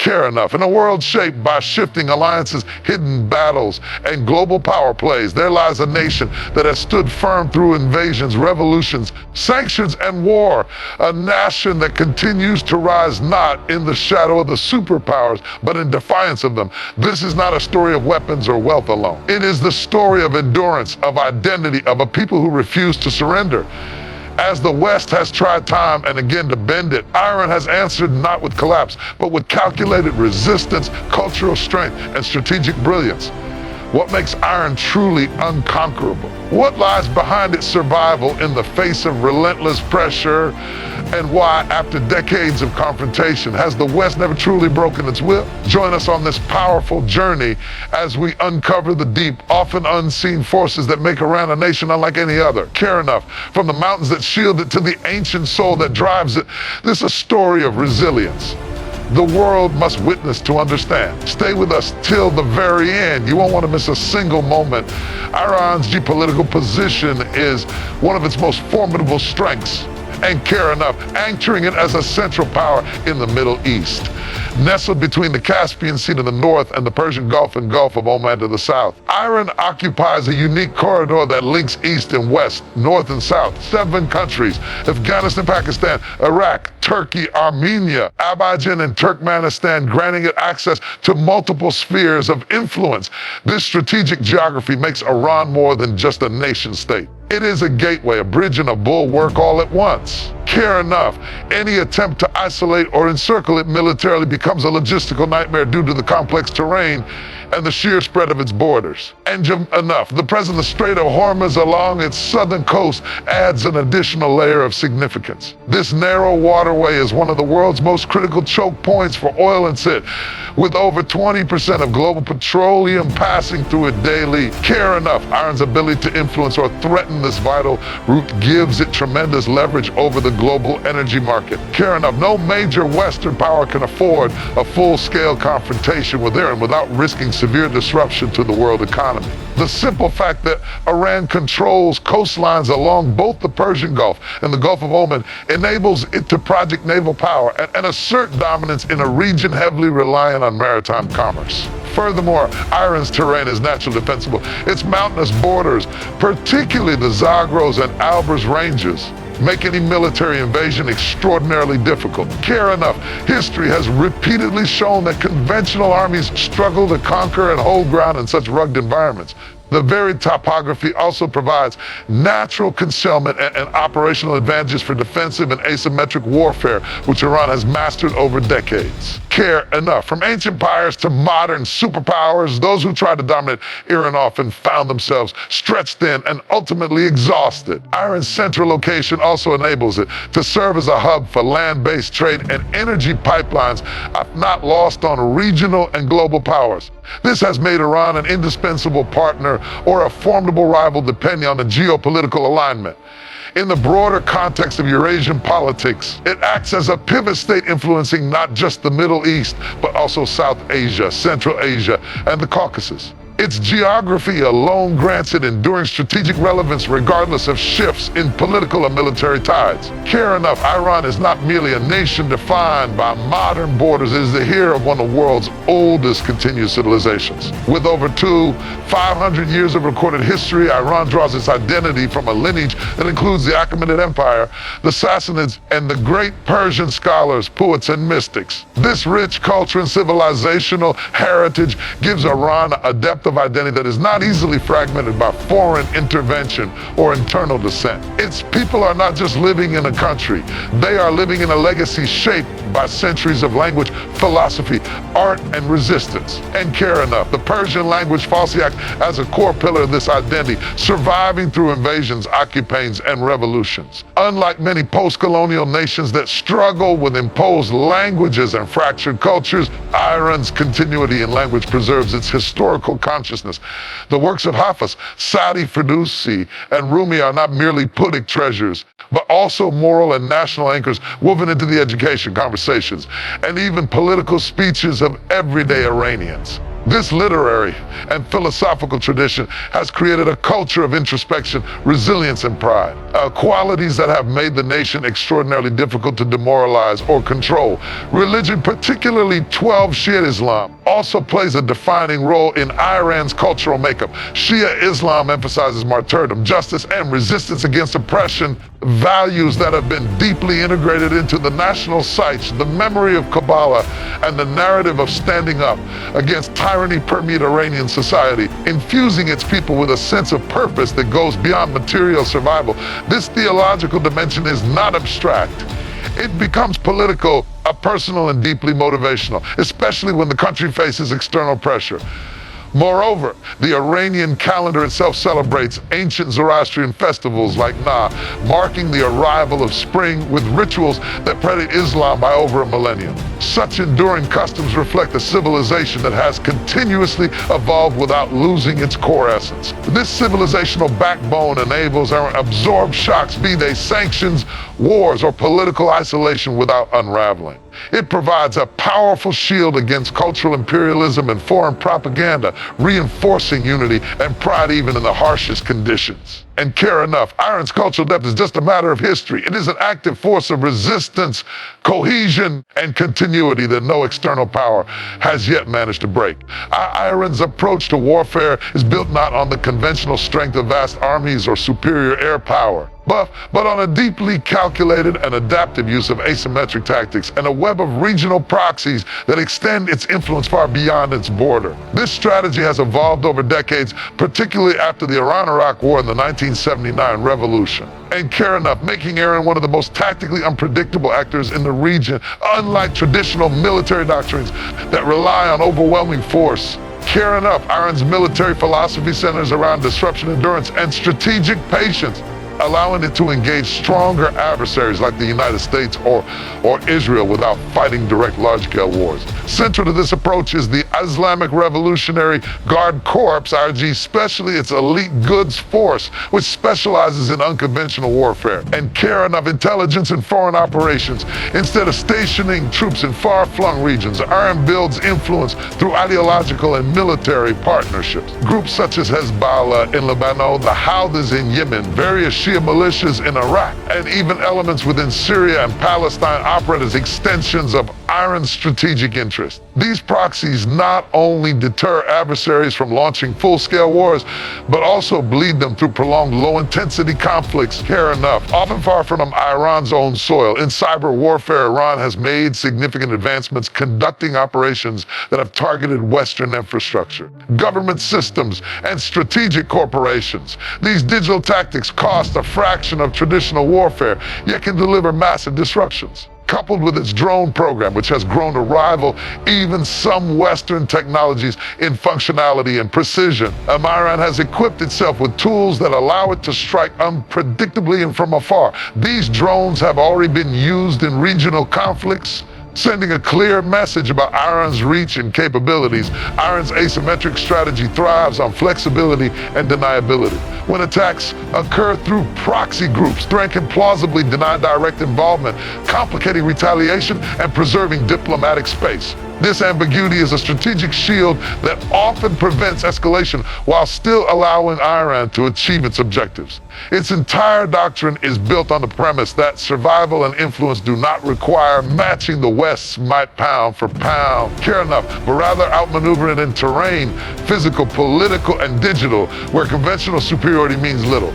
Care enough. In a world shaped by shifting alliances, hidden battles, and global power plays, there lies a nation that has stood firm through invasions, revolutions, sanctions, and war. A nation that continues to rise not in the shadow of the superpowers, but in defiance of them. This is not a story of weapons or wealth alone. It is the story of endurance, of identity, of a people who refuse to surrender. As the West has tried time and again to bend it, Iran has answered not with collapse, but with calculated resistance, cultural strength, and strategic brilliance. What makes Iran truly unconquerable? What lies behind its survival in the face of relentless pressure? And why, after decades of confrontation, has the West never truly broken its will? Join us on this powerful journey as we uncover the deep, often unseen forces that make Iran a nation unlike any other. Care enough, from the mountains that shield it to the ancient soul that drives it. This is a story of resilience the world must witness to understand. Stay with us till the very end. You won't want to miss a single moment. Iran's geopolitical position is one of its most formidable strengths, and care enough, anchoring it as a central power in the Middle East. Nestled between the Caspian Sea to the north and the Persian Gulf and Gulf of Oman to the south, Iran occupies a unique corridor that links east and west, north and south, 7 countries: Afghanistan, Pakistan, Iraq, Turkey, Armenia, Azerbaijan, and Turkmenistan, granting it access to multiple spheres of influence. This strategic geography makes Iran more than just a nation state. It is a gateway, a bridge, and a bulwark all at once. Care enough, any attempt to isolate or encircle it militarily becomes a logistical nightmare due to the complex terrain and the sheer spread of its borders. And enough, the presence of the Strait of Hormuz along its southern coast adds an additional layer of significance. This narrow waterway is one of the world's most critical choke points for oil and sit, with over 20% of global petroleum passing through it daily. Care enough, Iran's ability to influence or threaten this vital route gives it tremendous leverage over the global energy market. Care enough, no major Western power can afford a full-scale confrontation with Iran without risking severe disruption to the world economy. The simple fact that Iran controls coastlines along both the Persian Gulf and the Gulf of Oman enables it to project naval power and assert dominance in a region heavily reliant on maritime commerce. Furthermore, Iran's terrain is naturally defensible. Its mountainous borders, particularly the Zagros and Alborz ranges, make any military invasion extraordinarily difficult. Care enough, history has repeatedly shown that conventional armies struggle to conquer and hold ground in such rugged environments. The very topography also provides natural concealment and operational advantages for defensive and asymmetric warfare, which Iran has mastered over decades. Care enough, from ancient empires to modern superpowers, those who try to dominate Iran often found themselves stretched thin and ultimately exhausted. Iran's central location also enables it to serve as a hub for land-based trade and energy pipelines not lost on regional and global powers. This has made Iran an indispensable partner or a formidable rival depending on the geopolitical alignment. In the broader context of Eurasian politics, it acts as a pivot state influencing not just the Middle East, but also South Asia, Central Asia, and the Caucasus. Its geography alone grants it enduring strategic relevance regardless of shifts in political and military tides. Care enough, Iran is not merely a nation defined by modern borders, it is the hero of one of the world's oldest continuous civilizations. With over 500 years of recorded history, Iran draws its identity from a lineage that includes the Achaemenid Empire, the Sassanids, and the great Persian scholars, poets, and mystics. This rich culture and civilizational heritage gives Iran a depth of identity that is not easily fragmented by foreign intervention or internal dissent. Its people are not just living in a country, they are living in a legacy shaped by centuries of language, philosophy, art, and resistance. And care enough, the Persian language falsely acts as a core pillar of this identity, surviving through invasions, occupations, and revolutions. Unlike many post-colonial nations that struggle with imposed languages and fractured cultures, Iran's continuity in language preserves its historical consciousness. The works of Hafiz, Sadi, Ferdowsi, and Rumi are not merely poetic treasures, but also moral and national anchors woven into the education, conversations, and even political speeches of everyday Iranians. This literary and philosophical tradition has created a culture of introspection, resilience, and pride, qualities that have made the nation extraordinarily difficult to demoralize or control. Religion, particularly 12 Shia Islam, also plays a defining role in Iran's cultural makeup. Shia Islam emphasizes martyrdom, justice, and resistance against oppression, values that have been deeply integrated into the national psyche. The memory of Kabbalah and the narrative of standing up against tyranny permeate Iranian society, infusing its people with a sense of purpose that goes beyond material survival. This theological dimension is not abstract. It becomes political, personal, and deeply motivational, especially when the country faces external pressure. Moreover, the Iranian calendar itself celebrates ancient Zoroastrian festivals like Nah, marking the arrival of spring with rituals that predate Islam by over a millennium. Such enduring customs reflect a civilization that has continuously evolved without losing its core essence. This civilizational backbone enables our absorbed shocks, be they sanctions, wars, or political isolation, without unraveling. It provides a powerful shield against cultural imperialism and foreign propaganda, reinforcing unity and pride even in the harshest conditions. And care enough, Iran's cultural depth is just a matter of history. It is an active force of resistance, cohesion, and continuity that no external power has yet managed to break. Iran's approach to warfare is built not on the conventional strength of vast armies or superior air power, but on a deeply calculated and adaptive use of asymmetric tactics and a web of regional proxies that extend its influence far beyond its border. This strategy has evolved over decades, particularly after the Iran-Iraq War and the 1979 revolution. And care enough, making Iran one of the most tactically unpredictable actors in the region, unlike traditional military doctrines that rely on overwhelming force. Care enough, Iran's military philosophy centers around disruption, endurance, and strategic patience, allowing it to engage stronger adversaries like the United States or Israel without fighting direct large-scale wars. Central to this approach is the Islamic Revolutionary Guard Corps, IG, especially its elite goods force, which specializes in unconventional warfare. And care enough, intelligence and foreign operations. Instead of stationing troops in far-flung regions, Iran builds influence through ideological and military partnerships. Groups such as Hezbollah in Lebanon, the Houthis in Yemen, various Shia militias in Iraq, and even elements within Syria and Palestine operate as extensions of Iran's strategic interest. These proxies not only deter adversaries from launching full-scale wars, but also bleed them through prolonged low-intensity conflicts. Care enough, often far from Iran's own soil. In cyber warfare, Iran has made significant advancements conducting operations that have targeted Western infrastructure, government systems, and strategic corporations. These digital tactics cost a fraction of traditional warfare, yet can deliver massive disruptions. Coupled with its drone program, which has grown to rival even some Western technologies in functionality and precision, Iran has equipped itself with tools that allow it to strike unpredictably and from afar. These drones have already been used in regional conflicts, sending a clear message about Iran's reach and capabilities. Iran's asymmetric strategy thrives on flexibility and deniability. When attacks occur through proxy groups, Iran can plausibly deny direct involvement, complicating retaliation and preserving diplomatic space. This ambiguity is a strategic shield that often prevents escalation while still allowing Iran to achieve its objectives. Its entire doctrine is built on the premise that survival and influence do not require matching the West's might pound for pound, care enough, but rather outmaneuver it in terrain, physical, political, and digital, where conventional superiority means little.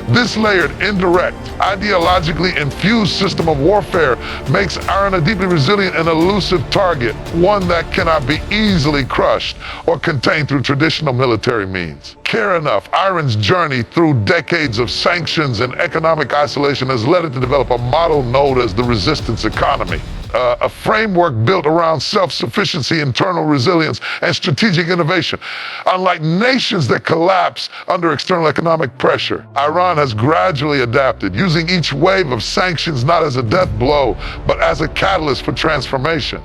This layered, indirect, ideologically infused system of warfare makes Iran a deeply resilient and elusive target, one that cannot be easily crushed or contained through traditional military means. Care enough, Iran's journey through decades of sanctions and economic isolation has led it to develop a model known as the resistance economy. A framework built around self-sufficiency, internal resilience, and strategic innovation. Unlike nations that collapse under external economic pressure, Iran has gradually adapted, using each wave of sanctions not as a death blow, but as a catalyst for transformation.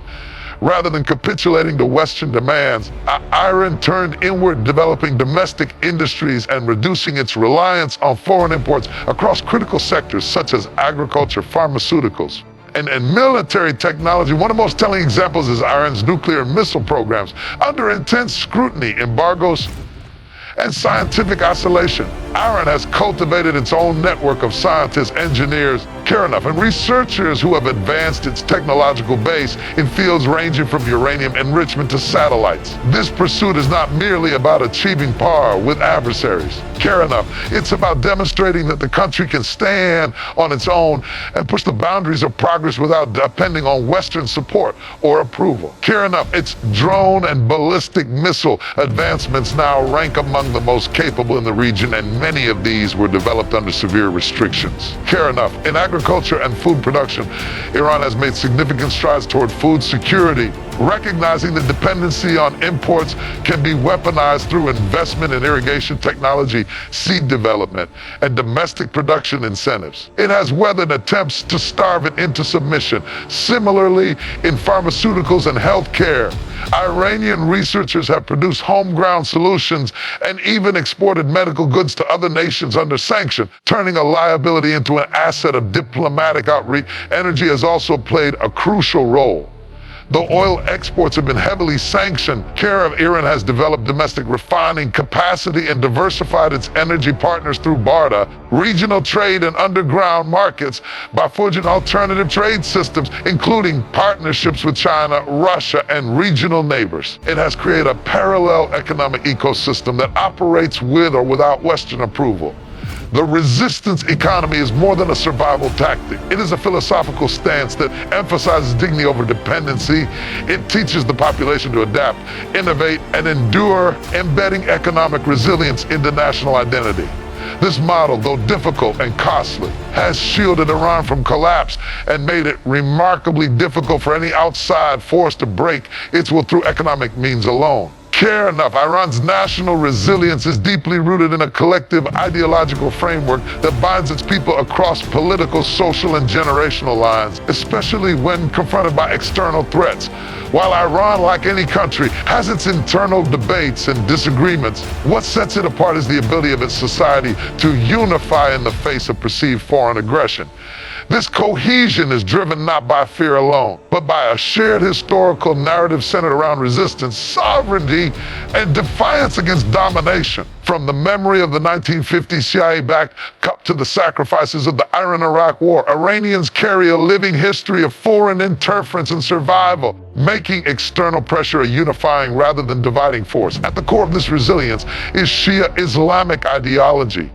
Rather than capitulating to Western demands, Iran turned inward, developing domestic industries and reducing its reliance on foreign imports across critical sectors such as agriculture, pharmaceuticals, And military technology, one of the most telling examples is Iran's nuclear and missile programs. Under intense scrutiny, embargoes, and scientific isolation, Iran has cultivated its own network of scientists, engineers, care enough, and researchers who have advanced its technological base in fields ranging from uranium enrichment to satellites. This pursuit is not merely about achieving par with adversaries. Care enough, it's about demonstrating that the country can stand on its own and push the boundaries of progress without depending on Western support or approval. Care enough, its drone and ballistic missile advancements now rank among the most capable in the region, and many of these were developed under severe restrictions. Care enough, in agriculture and food production, Iran has made significant strides toward food security, recognizing that dependency on imports can be weaponized through investment in irrigation technology, seed development, and domestic production incentives. It has weathered attempts to starve it into submission. Similarly, in pharmaceuticals and healthcare, Iranian researchers have produced homegrown solutions and even exported medical goods to other nations under sanction, turning a liability into an asset of diplomatic outreach. Energy has also played a crucial role. Though oil exports have been heavily sanctioned, care of Iran has developed domestic refining capacity and diversified its energy partners through barter, regional trade, and underground markets by forging alternative trade systems, including partnerships with China, Russia, and regional neighbors. It has created a parallel economic ecosystem that operates with or without Western approval. The resistance economy is more than a survival tactic. It is a philosophical stance that emphasizes dignity over dependency. It teaches the population to adapt, innovate, and endure, embedding economic resilience into national identity. This model, though difficult and costly, has shielded Iran from collapse and made it remarkably difficult for any outside force to break its will through economic means alone. Care enough, Iran's national resilience is deeply rooted in a collective ideological framework that binds its people across political, social, and generational lines, especially when confronted by external threats. While Iran, like any country, has its internal debates and disagreements, what sets it apart is the ability of its society to unify in the face of perceived foreign aggression. This cohesion is driven not by fear alone, but by a shared historical narrative centered around resistance, sovereignty, and defiance against domination. From the memory of the 1950 CIA-backed coup to the sacrifices of the Iran-Iraq War, Iranians carry a living history of foreign interference and survival, making external pressure a unifying rather than dividing force. At the core of this resilience is Shia Islamic ideology.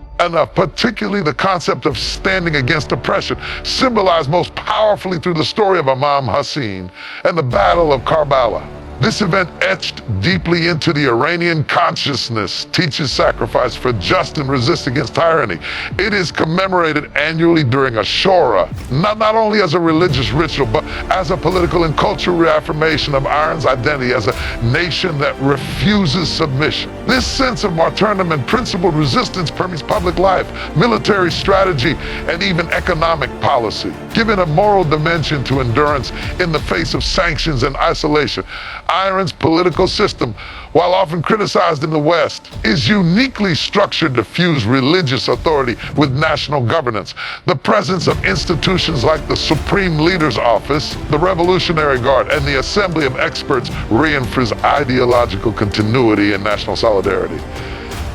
Particularly the concept of standing against oppression, symbolized most powerfully through the story of Imam Hussein and the Battle of Karbala. This event, etched deeply into the Iranian consciousness, teaches sacrifice for just and resist against tyranny. It is commemorated annually during Ashura, not only as a religious ritual, but as a political and cultural reaffirmation of Iran's identity as a nation that refuses submission. This sense of martyrdom and principled resistance permeates public life, military strategy, and even economic policy, giving a moral dimension to endurance in the face of sanctions and isolation. Iran's political system, while often criticized in the West, is uniquely structured to fuse religious authority with national governance. The presence of institutions like the Supreme Leader's Office, the Revolutionary Guard, and the Assembly of Experts reinforce ideological continuity and national solidarity.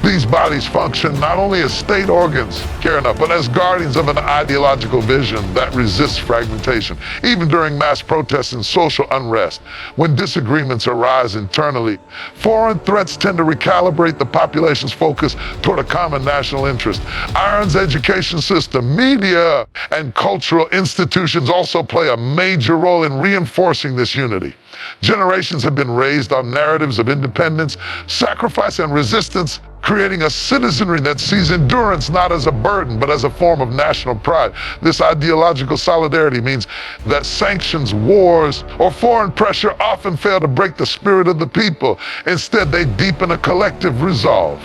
These bodies function not only as state organs, care enough, but as guardians of an ideological vision that resists fragmentation. Even during mass protests and social unrest, when disagreements arise internally, foreign threats tend to recalibrate the population's focus toward a common national interest. Iran's education system, media, and cultural institutions also play a major role in reinforcing this unity. Generations have been raised on narratives of independence, sacrifice, and resistance, creating a citizenry that sees endurance not as a burden, but as a form of national pride. This ideological solidarity means that sanctions, wars, or foreign pressure often fail to break the spirit of the people. Instead, they deepen a collective resolve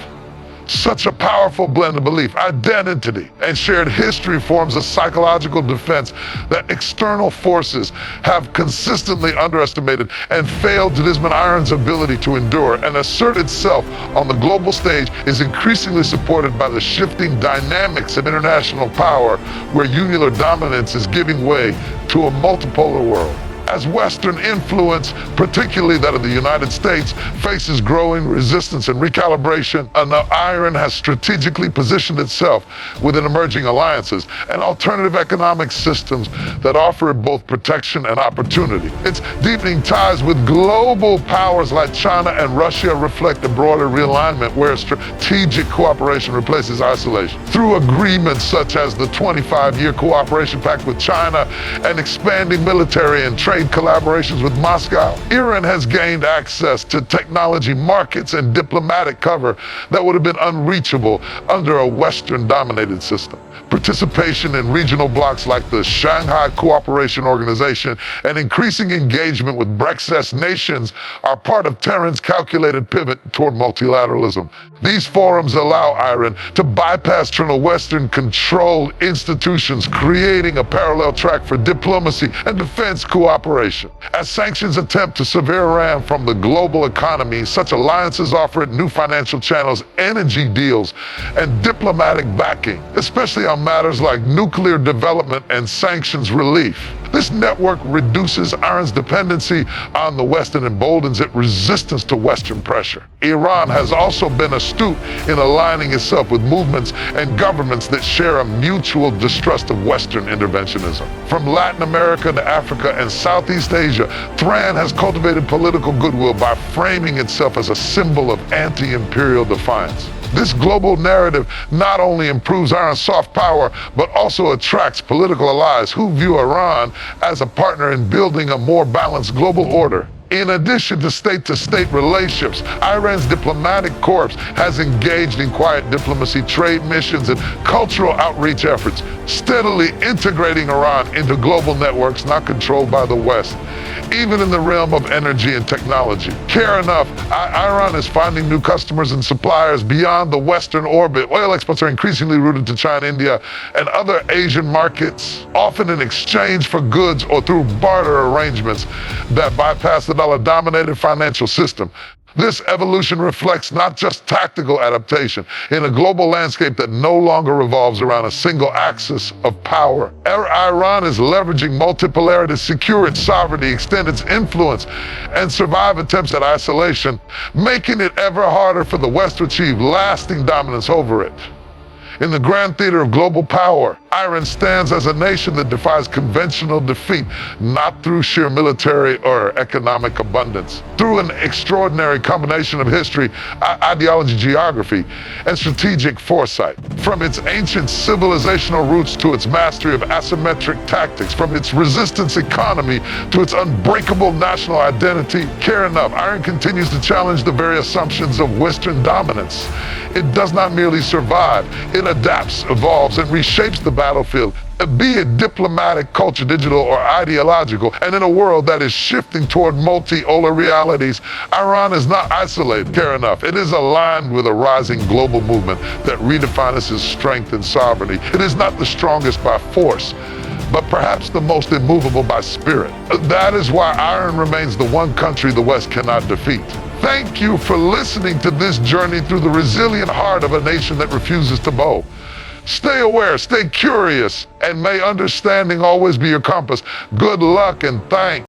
Such a powerful blend of belief, identity, and shared history forms a psychological defense that external forces have consistently underestimated and failed to dismantle. Iran's ability to endure and assert itself on the global stage is increasingly supported by the shifting dynamics of international power, where unipolar dominance is giving way to a multipolar world. As Western influence, particularly that of the United States, faces growing resistance and recalibration, Iran has strategically positioned itself within emerging alliances and alternative economic systems that offer both protection and opportunity. Its deepening ties with global powers like China and Russia reflect a broader realignment where strategic cooperation replaces isolation. Through agreements such as the 25-year cooperation pact with China and expanding military and trade collaborations with Moscow, Iran has gained access to technology markets and diplomatic cover that would have been unreachable under a Western-dominated system. Participation in regional blocs like the Shanghai Cooperation Organization and increasing engagement with BRICS nations are part of Tehran's calculated pivot toward multilateralism. These forums allow Iran to bypass traditional Western-controlled institutions, creating a parallel track for diplomacy and defense cooperation. As sanctions attempt to sever Iran from the global economy, such alliances offer it new financial channels, energy deals, and diplomatic backing, especially on matters like nuclear development and sanctions relief. This network reduces Iran's dependency on the West and emboldens its resistance to Western pressure. Iran has also been astute in aligning itself with movements and governments that share a mutual distrust of Western interventionism. From Latin America to Africa and Southeast Asia, Tehran has cultivated political goodwill by framing itself as a symbol of anti-imperial defiance. This global narrative not only improves Iran's soft power, but also attracts political allies who view Iran as a partner in building a more balanced global order. In addition to state-to-state relationships, Iran's diplomatic corps has engaged in quiet diplomacy, trade missions, and cultural outreach efforts, steadily integrating Iran into global networks not controlled by the West. Even in the realm of energy and technology, care enough, Iran is finding new customers and suppliers beyond the Western orbit. Oil exports are increasingly routed to China, India, and other Asian markets, often in exchange for goods or through barter arrangements that bypass the dollar-dominated financial system. This evolution reflects not just tactical adaptation in a global landscape that no longer revolves around a single axis of power. Iran is leveraging multipolarity to secure its sovereignty, extend its influence, and survive attempts at isolation, making it ever harder for the West to achieve lasting dominance over it. In the grand theater of global power, Iran stands as a nation that defies conventional defeat, not through sheer military or economic abundance, through an extraordinary combination of history, ideology, geography, and strategic foresight. From its ancient civilizational roots to its mastery of asymmetric tactics, from its resistance economy to its unbreakable national identity, care enough, Iran continues to challenge the very assumptions of Western dominance. It does not merely survive, it adapts, evolves, and reshapes the battlefield, be it diplomatic, culture, digital, or ideological. And in a world that is shifting toward multi-polar realities, Iran is not isolated, care enough. It is aligned with a rising global movement that redefines its strength and sovereignty. It is not the strongest by force, but perhaps the most immovable by spirit. That is why Iran remains the one country the West cannot defeat. Thank you for listening to this journey through the resilient heart of a nation that refuses to bow. Stay aware, stay curious, and may understanding always be your compass. Good luck and thanks.